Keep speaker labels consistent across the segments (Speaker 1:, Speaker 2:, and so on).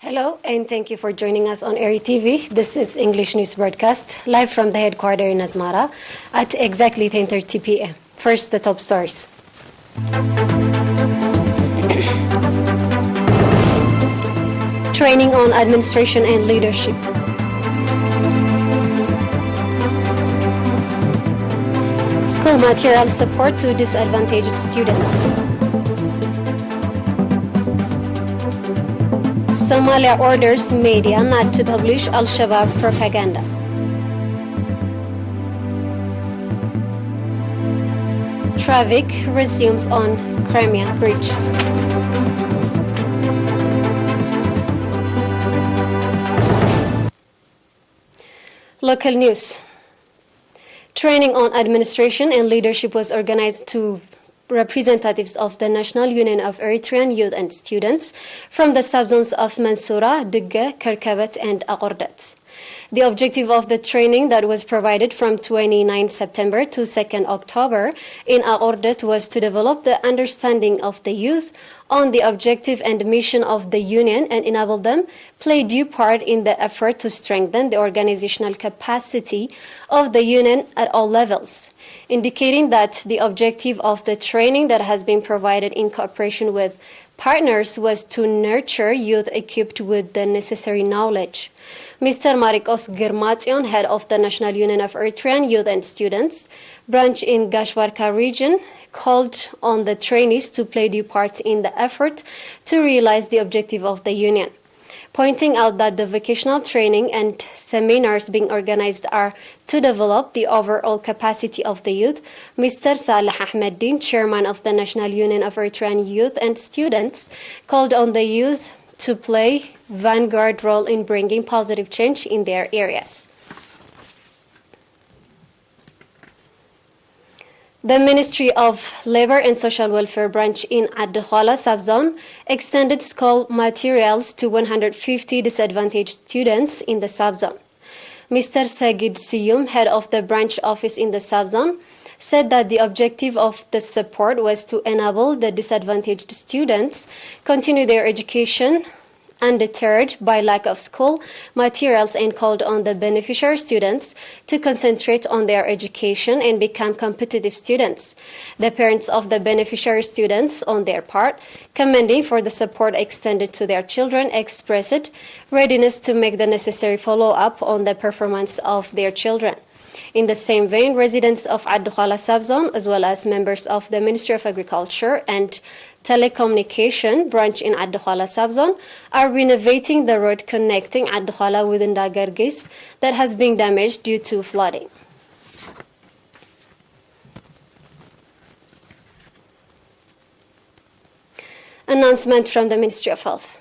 Speaker 1: Hello, and thank you for joining us on ERi-TV. This is English News Broadcast, live from the headquarters in Asmara at exactly 10:30 p.m. First, the top stars. Training on administration and leadership. School material support to disadvantaged students. Somalia orders media not to publish Al-Shabaab propaganda. Traffic resumes on Crimea Bridge. Local news. Training on administration and leadership was organized to representatives of the National Union of Eritrean Youth and Students from the subzones of Mansoura, Dugge, Karkabat, and Agordat. The objective of the training that was provided from 29 September to 2nd October in Agordat was to develop the understanding of the youth on the objective and mission of the Union and enable them play due part in the effort to strengthen the organizational capacity of the Union at all levels, indicating that the objective of the training that has been provided in cooperation with partners was to nurture youth equipped with the necessary knowledge. Mr. Marikos Girmatzion, head of the National Union of Eritrean Youth and Students, branch in Gashwarka region, called on the trainees to play due parts in the effort to realize the objective of the Union, pointing out that the vocational training and seminars being organized are to develop the overall capacity of the youth. Mr. Saleh Ahmeddin, chairman of the National Union of Eritrean Youth and Students, called on the youth to play vanguard role in bringing positive change in their areas. The Ministry of Labor and Social Welfare branch in Ad-Dakhala subzone extended school materials to 150 disadvantaged students in the subzone. Mr. Sagid Siyum, head of the branch office in the subzone, said that the objective of the support was to enable the disadvantaged students continue their education undeterred by lack of school materials and called on the beneficiary students to concentrate on their education and become competitive students. The parents of the beneficiary students, on their part, commending for the support extended to their children, expressed readiness to make the necessary follow-up on the performance of their children. In the same vein, residents of Ad-Dakhala subzone, as well as members of the Ministry of Agriculture and Telecommunication branch in Ad-Dakhala subzone, are renovating the road connecting Ad-Dakhala with Ndagargis that has been damaged due to flooding. Announcement from the Ministry of Health.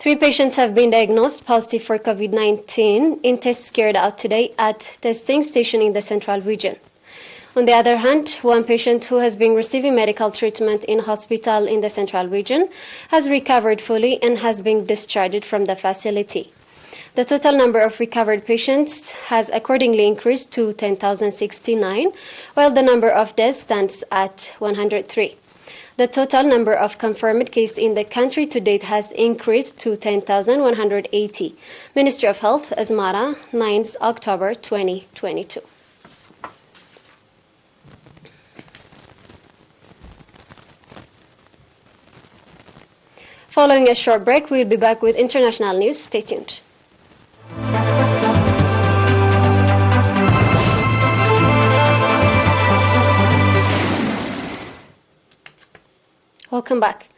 Speaker 1: 3 patients have been diagnosed positive for COVID-19 in tests carried out today at testing station in the central region. On the other hand, 1 patient who has been receiving medical treatment in hospital in the central region has recovered fully and has been discharged from the facility. The total number of recovered patients has accordingly increased to 10,069, while the number of deaths stands at 103. The total number of confirmed cases in the country to date has increased to 10,180. Ministry of Health, Asmara, 9th October 2022. Following a short break, we'll be back with international news. Stay tuned. Welcome back.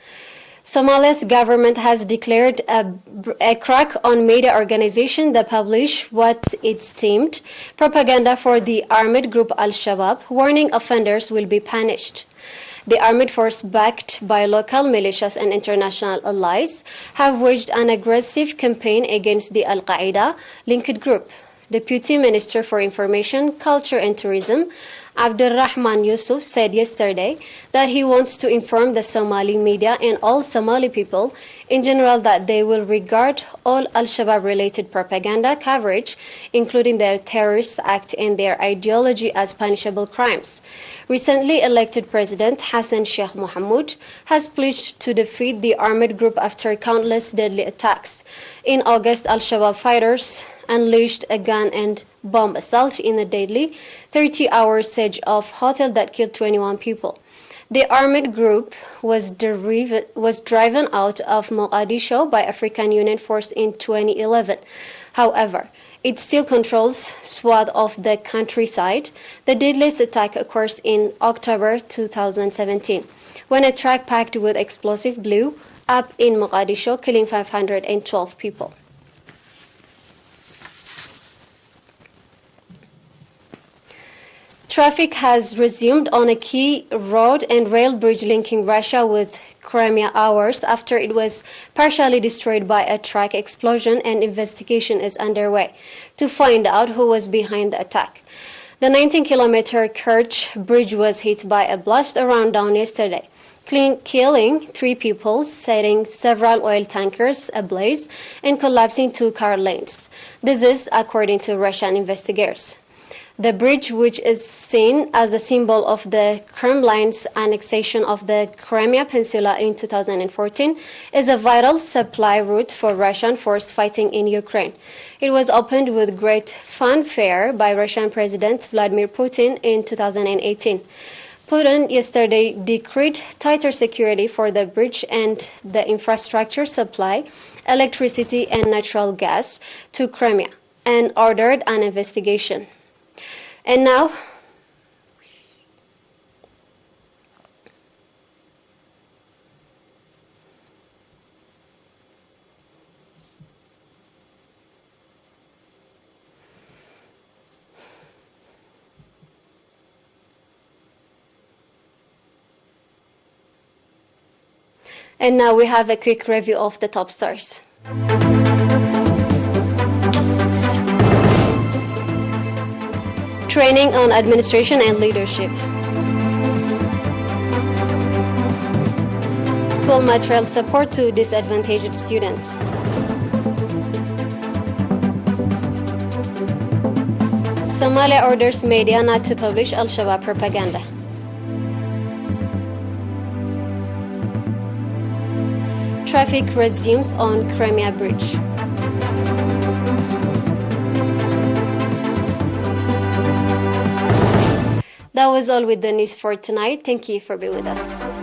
Speaker 1: Somalia's government has declared a crack on media organization that publish what it's deemed propaganda for the armed group Al-Shabaab, warning offenders will be punished. The armed force, backed by local militias and international allies, have waged an aggressive campaign against the Al-Qaeda-linked group. Deputy Minister for Information, Culture and Tourism, Abdulrahman Yusuf, said yesterday that he wants to inform the Somali media and all Somali people in general that they will regard all Al-Shabaab related propaganda coverage, including their terrorist act and their ideology, as punishable crimes. Recently elected President Hassan Sheikh Mohamud has pledged to defeat the armed group after countless deadly attacks. In August, Al-Shabaab fighters unleashed a gun and bomb assault in a deadly 30-hour siege of hotel that killed 21 people. The armed group was driven out of Mogadishu by African Union force in 2011. However, it still controls swath of the countryside. The deadliest attack occurs in October 2017, when a truck packed with explosives blew up in Mogadishu, killing 512 people. Traffic has resumed on a key road and rail bridge linking Russia with Crimea hours after it was partially destroyed by a truck explosion, and investigation is underway to find out who was behind the attack. The 19-kilometer Kerch bridge was hit by a blast around dawn yesterday, killing 3 people, setting several oil tankers ablaze and collapsing 2 car lanes. This is according to Russian investigators. The bridge, which is seen as a symbol of the Kremlin's annexation of the Crimea Peninsula in 2014, is a vital supply route for Russian forces fighting in Ukraine. It was opened with great fanfare by Russian President Vladimir Putin in 2018. Putin yesterday decreed tighter security for the bridge and the infrastructure supply, electricity and natural gas to Crimea, and ordered an investigation. And now, we have a quick review of the top stars. Training on administration and leadership. School material support to disadvantaged students. Somalia orders media not to publish Al-Shabaab propaganda. Traffic resumes on Crimea Bridge. That was all with the news for tonight. Thank you for being with us.